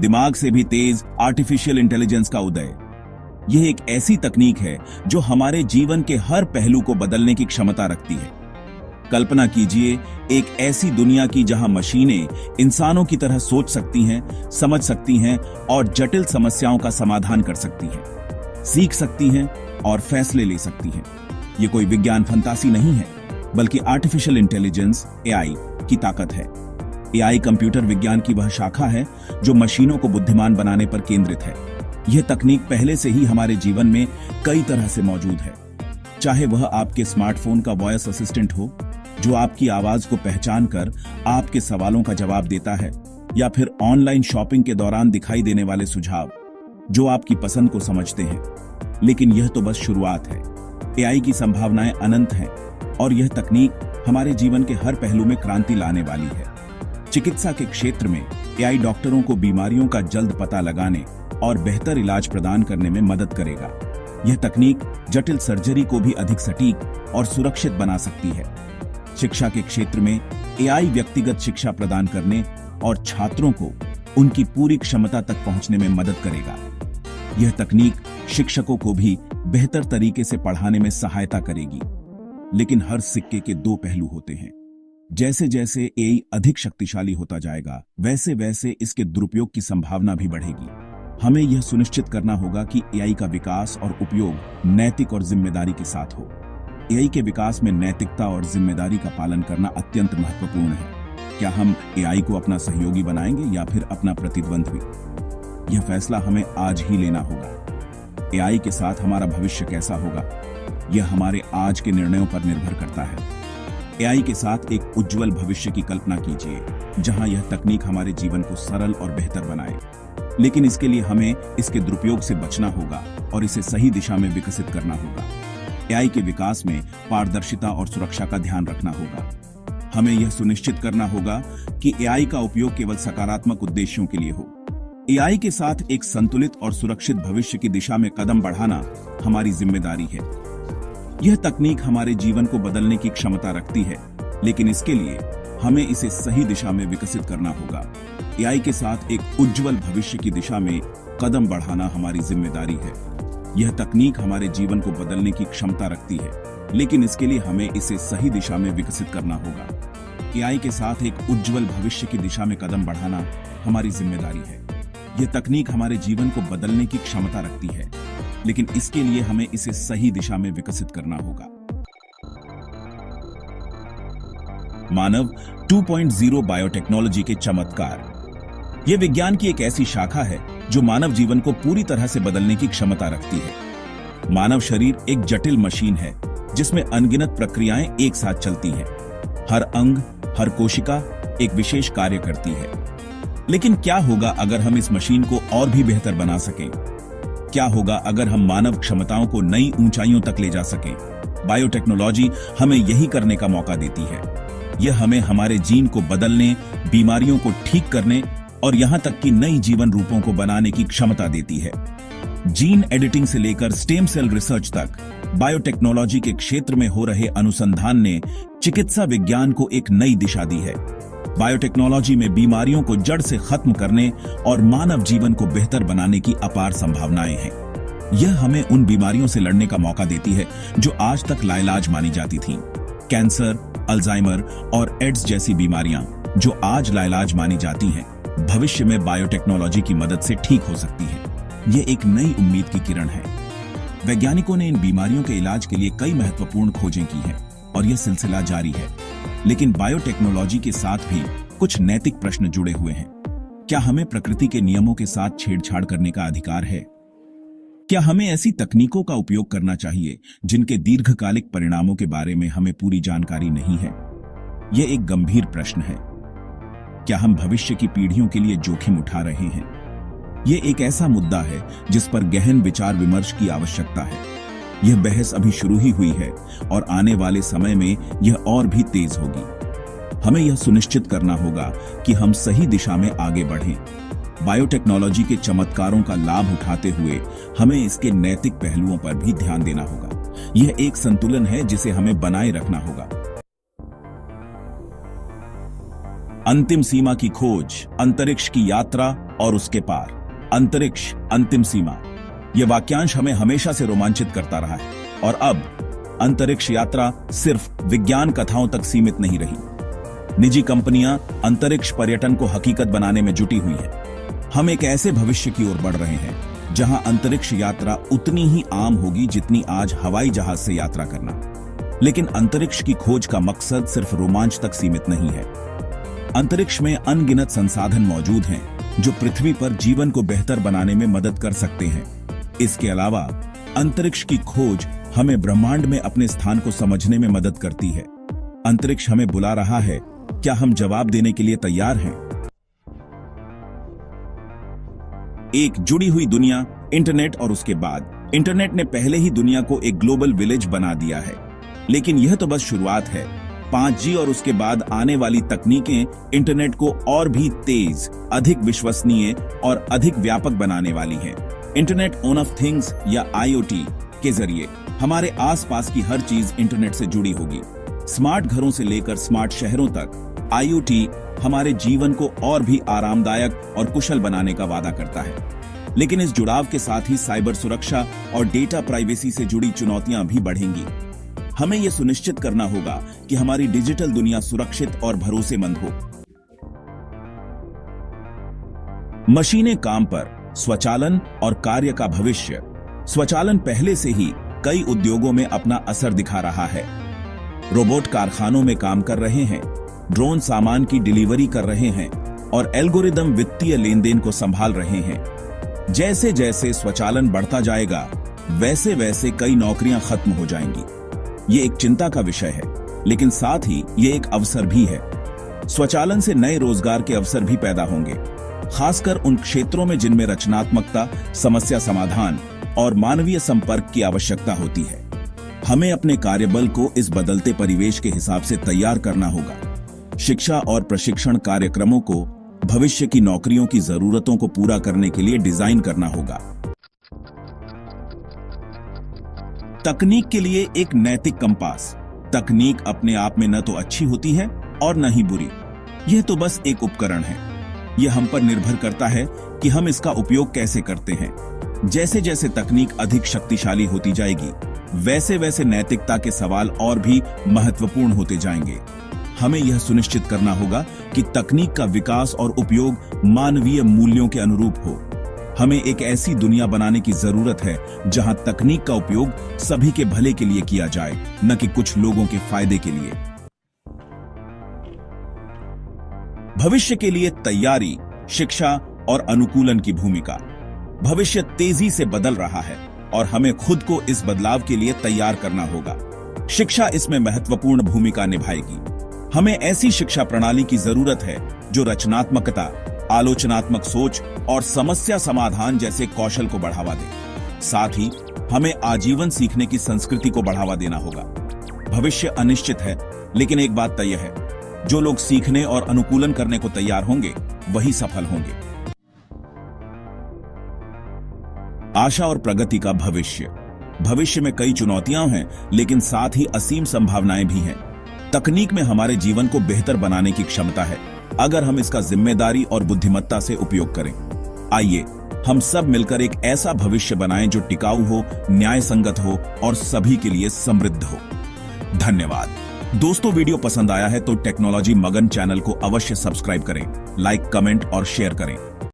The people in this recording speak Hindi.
दिमाग से भी तेज आर्टिफिशियल इंटेलिजेंस का उदय। यह एक ऐसी तकनीक है जो हमारे जीवन के हर पहलू को बदलने की क्षमता रखती है। कल्पना कीजिए एक ऐसी दुनिया की जहां मशीनें इंसानों की तरह सोच सकती हैं, समझ सकती हैं और जटिल समस्याओं का समाधान कर सकती हैं, सीख सकती हैं और फैसले ले सकती हैं। ये कोई विज्ञान फंतासी नहीं है, बल्कि आर्टिफिशियल इंटेलिजेंस एआई की ताकत है। एआई कंप्यूटर विज्ञान की वह शाखा है जो मशीनों को बुद्धिमान बनाने पर केंद्रित है। यह तकनीक पहले से ही हमारे जीवन में कई तरह से मौजूद है, चाहे वह आपके स्मार्टफोन का वॉइस असिस्टेंट हो जो आपकी आवाज को पहचान कर आपके सवालों का जवाब देता है, या फिर ऑनलाइन शॉपिंग के दौरान दिखाई देने वाले सुझाव जो आपकी पसंद को समझते हैं। लेकिन यह तो बस शुरुआत है। एआई की संभावनाएं अनंत हैं और यह तकनीक हमारे जीवन के हर पहलू में क्रांति लाने वाली है। चिकित्सा के क्षेत्र में एआई डॉक्टरों को बीमारियों का जल्द पता लगाने और बेहतर इलाज प्रदान करने में मदद करेगा। यह तकनीक जटिल सर्जरी को भी अधिक सटीक और सुरक्षित बना सकती है। शिक्षा के क्षेत्र में एआई व्यक्तिगत शिक्षा प्रदान करने और छात्रों को उनकी पूरी क्षमता तक पहुंचने में मदद करेगा। यह तकनीक शिक्षकों को भी बेहतर तरीके से पढ़ाने में सहायता करेगी। लेकिन हर सिक्के के दो पहलू होते हैं। जैसे जैसे एआई अधिक शक्तिशाली होता जाएगा, वैसे वैसे इसके दुरुपयोग की संभावना भी बढ़ेगी। हमें यह सुनिश्चित करना होगा कि एआई का विकास और उपयोग नैतिक और जिम्मेदारी के साथ हो। एआई के विकास में नैतिकता और जिम्मेदारी का पालन करना अत्यंत महत्वपूर्ण है। क्या हम एआई को अपना सहयोगी बनाएंगे या फिर अपना प्रतिद्वंद्वी? यह फैसला हमें आज ही लेना होगा। एआई के साथ हमारा भविष्य कैसा होगा, यह हमारे आज के निर्णयों पर निर्भर करता है। एआई के साथ एक उज्जवल भविष्य की कल्पना कीजिए, जहां यह तकनीक हमारे जीवन को सरल और बेहतर बनाए। लेकिन इसके लिए हमें इसके दुरुपयोग से बचना होगा और इसे सही दिशा में विकसित करना होगा। एआई के विकास में पारदर्शिता और सुरक्षा का ध्यान रखना होगा। हमें यह सुनिश्चित करना होगा कि एआई का उपयोग केवल सकारात्मक उद्देश्यों के लिए हो। एआई के साथ एक संतुलित और सुरक्षित भविष्य की दिशा में कदम बढ़ाना हमारी जिम्मेदारी है। यह तकनीक हमारे जीवन को बदलने की क्षमता रखती है, लेकिन इसके लिए हमें इसे सही दिशा में विकसित करना होगा। एआई के साथ एक उज्जवल भविष्य की दिशा में कदम बढ़ाना हमारी जिम्मेदारी है। यह तकनीक हमारे जीवन को बदलने की क्षमता रखती है, लेकिन इसके लिए हमें इसे सही दिशा में विकसित करना होगा। एआई के साथ एक उज्जवल भविष्य की दिशा में कदम बढ़ाना हमारी जिम्मेदारी है। यह तकनीक हमारे जीवन को बदलने की क्षमता रखती है, लेकिन इसके लिए हमें इसे सही दिशा में विकसित करना होगा। मानव 2.0 बायोटेक्नोलॉजी के चमत्कार। यह विज्ञान की एक ऐसी शाखा है जो मानव जीवन को पूरी तरह से बदलने की क्षमता रखती है। मानव शरीर एक जटिल मशीन है जिसमें अनगिनत प्रक्रियाएं एक साथ चलती हैं। हर अंग, हर कोशिका एक विशेष कार्य करती है। लेकिन क्या होगा अगर हम इस मशीन को और भी बेहतर बना सकें? क्या होगा अगर हम मानव क्षमताओं को नई ऊंचाइयों तक ले जा सकें? बायोटेक्नोलॉजी हमें यही करने का मौका देती है। यह हमें हमारे जीन को बदलने, बीमारियों को ठीक करने और यहां तक कि नई जीवन रूपों को बनाने की क्षमता देती है। जीन एडिटिंग से लेकर स्टेम सेल रिसर्च तक बायोटेक्नोलॉजी के क्षेत्र में हो रहे अनुसंधान ने चिकित्सा विज्ञान को एक नई दिशा दी है। बायोटेक्नोलॉजी में बीमारियों को जड़ से खत्म करने और मानव जीवन को बेहतर बनाने की अपार संभावनाएं हैं। यह हमें उन बीमारियों से लड़ने का मौका देती है जो आज तक लाइलाज मानी जाती थीं। कैंसर, अल्जाइमर और एड्स जैसी बीमारियां जो आज लाइलाज मानी जाती हैं, भविष्य में बायोटेक्नोलॉजी की मदद से ठीक हो सकती है। यह एक नई उम्मीद की किरण है। वैज्ञानिकों ने इन बीमारियों के इलाज के लिए कई महत्वपूर्ण खोजें की हैं और यह सिलसिला जारी है। लेकिन बायोटेक्नोलॉजी के साथ भी कुछ नैतिक प्रश्न जुड़े हुए हैं। क्या हमें प्रकृति के नियमों के साथ छेड़छाड़ करने का अधिकार है? क्या हमें ऐसी तकनीकों का उपयोग करना चाहिए जिनके दीर्घकालिक परिणामों के बारे में हमें पूरी जानकारी नहीं है? यह एक गंभीर प्रश्न है। क्या हम भविष्य की पीढ़ियों के लिए जोखिम उठा रहे हैं? यह एक ऐसा मुद्दा है जिस पर गहन विचार विमर्श की आवश्यकता है। यह बहस अभी शुरू ही हुई है और आने वाले समय में यह और भी तेज होगी। हमें यह सुनिश्चित करना होगा कि हम सही दिशा में आगे बढ़ें। बायोटेक्नोलॉजी के चमत्कारों का लाभ उठाते हुए हमें इसके नैतिक पहलुओं पर भी ध्यान देना होगा। यह एक संतुलन है जिसे हमें बनाए रखना होगा। अंतिम सीमा की खोज, अंतरिक्ष की यात्रा और उसके पार, अंतरिक्ष अंतिम सीमा। यह वाक्यांश हमें हमेशा से रोमांचित करता रहा है और अब अंतरिक्ष यात्रा सिर्फ विज्ञान कथाओं तक सीमित नहीं रही। निजी कंपनियां अंतरिक्ष पर्यटन को हकीकत बनाने में जुटी हुई हैं। हम एक ऐसे भविष्य की ओर बढ़ रहे हैं जहां अंतरिक्ष यात्रा उतनी ही आम होगी जितनी आज हवाई जहाज से यात्रा करना। लेकिन अंतरिक्ष की खोज का मकसद सिर्फ रोमांच तक सीमित नहीं है। अंतरिक्ष में अनगिनत संसाधन मौजूद हैं जो पृथ्वी पर जीवन को बेहतर बनाने में मदद कर सकते हैं। इसके अलावा अंतरिक्ष की खोज हमें ब्रह्मांड में अपने स्थान को समझने में मदद करती है। अंतरिक्ष हमें बुला रहा है, क्या हम जवाब देने के लिए तैयार हैं? एक जुड़ी हुई दुनिया, इंटरनेट और उसके बाद इंटरनेट ने पहले ही दुनिया को एक ग्लोबल विलेज बना दिया है। लेकिन यह तो बस शुरुआत है। 5G और उसके बाद आने वाली तकनीकें इंटरनेट को और भी तेज, अधिक विश्वसनीय और अधिक व्यापक बनाने वाली हैं। इंटरनेट ऑफ थिंग्स या IoT के जरिए हमारे आसपास की हर चीज इंटरनेट से जुड़ी होगी। स्मार्ट घरों से लेकर स्मार्ट शहरों तक IoT हमारे जीवन को और भी आरामदायक और कुशल बनाने का वादा करता है। लेकिन इस जुड़ाव के साथ ही साइबर सुरक्षा और डेटा प्राइवेसी से जुड़ी चुनौतियां भी बढ़ेंगी। हमें यह सुनिश्चित करना होगा कि हमारी डिजिटल दुनिया सुरक्षित और भरोसेमंद हो। मशीनें काम पर, स्वचालन और कार्य का भविष्य। स्वचालन पहले से ही कई उद्योगों में अपना असर दिखा रहा है। रोबोट कारखानों में काम कर रहे हैं, ड्रोन सामान की डिलीवरी कर रहे हैं और एल्गोरिदम वित्तीय लेन देन को संभाल रहे हैं। जैसे जैसे स्वचालन बढ़ता जाएगा, वैसे वैसे कई नौकरियां खत्म हो जाएंगी। ये एक चिंता का विषय है, लेकिन साथ ही ये एक अवसर भी है। स्वचालन से नए रोजगार के अवसर भी पैदा होंगे, खासकर उन क्षेत्रों में जिनमें रचनात्मकता, समस्या समाधान और मानवीय संपर्क की आवश्यकता होती है। हमें अपने कार्यबल को इस बदलते परिवेश के हिसाब से तैयार करना होगा। शिक्षा और प्रशिक्षण कार्यक्रमों को भविष्य की नौकरियों की जरूरतों को पूरा करने के लिए डिजाइन करना होगा। तकनीक के लिए एक नैतिक कंपास। तकनीक अपने आप में न तो अच्छी होती है और न ही बुरी। यह तो बस एक उपकरण है। यह हम पर निर्भर करता है कि हम इसका उपयोग कैसे करते हैं। जैसे जैसे तकनीक अधिक शक्तिशाली होती जाएगी, वैसे वैसे नैतिकता के सवाल और भी महत्वपूर्ण होते जाएंगे। हमें यह सुनिश्चित करना होगा कि तकनीक का विकास और उपयोग मानवीय मूल्यों के अनुरूप हो। हमें एक ऐसी दुनिया बनाने की जरूरत है जहां तकनीक का उपयोग सभी के भले के लिए किया जाए, न कि कुछ लोगों के फायदे के लिए। भविष्य के लिए तैयारी, शिक्षा और अनुकूलन की भूमिका। भविष्य तेजी से बदल रहा है और हमें खुद को इस बदलाव के लिए तैयार करना होगा। शिक्षा इसमें महत्वपूर्ण भूमिका निभाएगी। हमें ऐसी शिक्षा प्रणाली की जरूरत है जो रचनात्मकता, आलोचनात्मक सोच और समस्या समाधान जैसे कौशल को बढ़ावा दे। साथ ही हमें आजीवन सीखने की संस्कृति को बढ़ावा देना होगा। भविष्य अनिश्चित है, लेकिन एक बात तय है, जो लोग सीखने और अनुकूलन करने को तैयार होंगे वही सफल होंगे। आशा और प्रगति का भविष्य। भविष्य में कई चुनौतियां हैं, लेकिन साथ ही असीम संभावनाएं भी हैं। तकनीक में हमारे जीवन को बेहतर बनाने की क्षमता है, अगर हम इसका जिम्मेदारी और बुद्धिमत्ता से उपयोग करें। आइए हम सब मिलकर एक ऐसा भविष्य बनाएं जो टिकाऊ हो, न्याय संगत हो और सभी के लिए समृद्ध हो। धन्यवाद। दोस्तों, वीडियो पसंद आया है तो टेक्नोलॉजी मगन चैनल को अवश्य सब्सक्राइब करें, लाइक, कमेंट और शेयर करें।